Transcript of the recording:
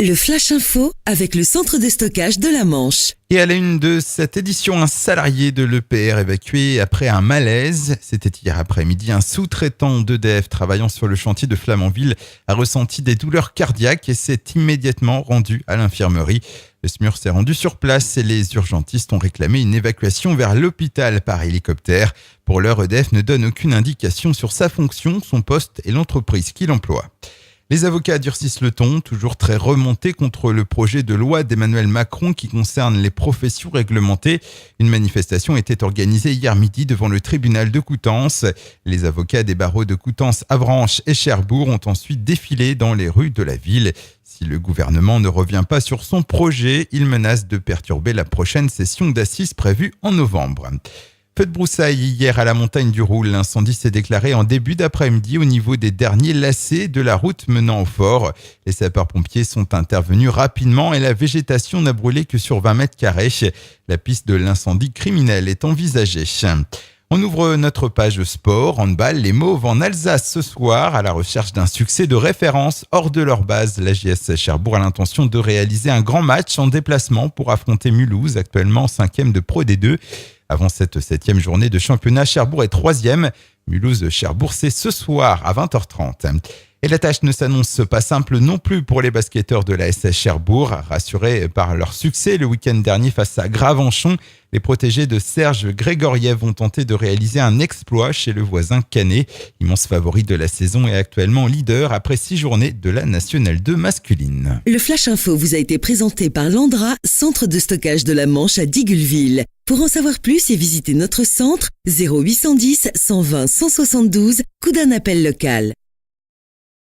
Le Flash Info avec le centre de stockage de la Manche. Et à la une de cette édition, un salarié de l'EPR évacué après un malaise. C'était hier après-midi. Un sous-traitant d'EDF travaillant sur le chantier de Flamanville a ressenti des douleurs cardiaques et s'est immédiatement rendu à l'infirmerie. Le SMUR s'est rendu sur place et les urgentistes ont réclamé une évacuation vers l'hôpital par hélicoptère. Pour l'heure, EDF ne donne aucune indication sur sa fonction, son poste et l'entreprise qui l'emploie. Les avocats durcissent le ton, toujours très remontés contre le projet de loi d'Emmanuel Macron qui concerne les professions réglementées. Une manifestation était organisée hier midi devant le tribunal de Coutances. Les avocats des barreaux de Coutances, Avranches et Cherbourg ont ensuite défilé dans les rues de la ville. Si le gouvernement ne revient pas sur son projet, il menace de perturber la prochaine session d'assises prévue en novembre. Feu de broussailles hier à la montagne du Roule. L'incendie s'est déclaré en début d'après-midi au niveau des derniers lacets de la route menant au fort. Les sapeurs-pompiers sont intervenus rapidement et la végétation n'a brûlé que sur 20 mètres carrés. La piste de l'incendie criminel est envisagée. On ouvre notre page sport. Handball, les Mauves en Alsace ce soir à la recherche d'un succès de référence hors de leur base. La JS Cherbourg a l'intention de réaliser un grand match en déplacement pour affronter Mulhouse, actuellement 5e de Pro D2. Avant cette 7e journée de championnat, Cherbourg est 3e. Mulhouse-Cherbourg, c'est ce soir à 20h30. Et la tâche ne s'annonce pas simple non plus pour les basketteurs de la SS Cherbourg. Rassurés par leur succès le week-end dernier face à Gravenchon, les protégés de Serge Grégoriev ont tenté de réaliser un exploit chez le voisin Canet. Immense favori de la saison et actuellement leader après 6 journées de la Nationale 2 masculine. Le Flash Info vous a été présenté par Landra, centre de stockage de la Manche à Digguleville. Pour en savoir plus et visiter notre centre, 0810 120 172, coup d'un appel local.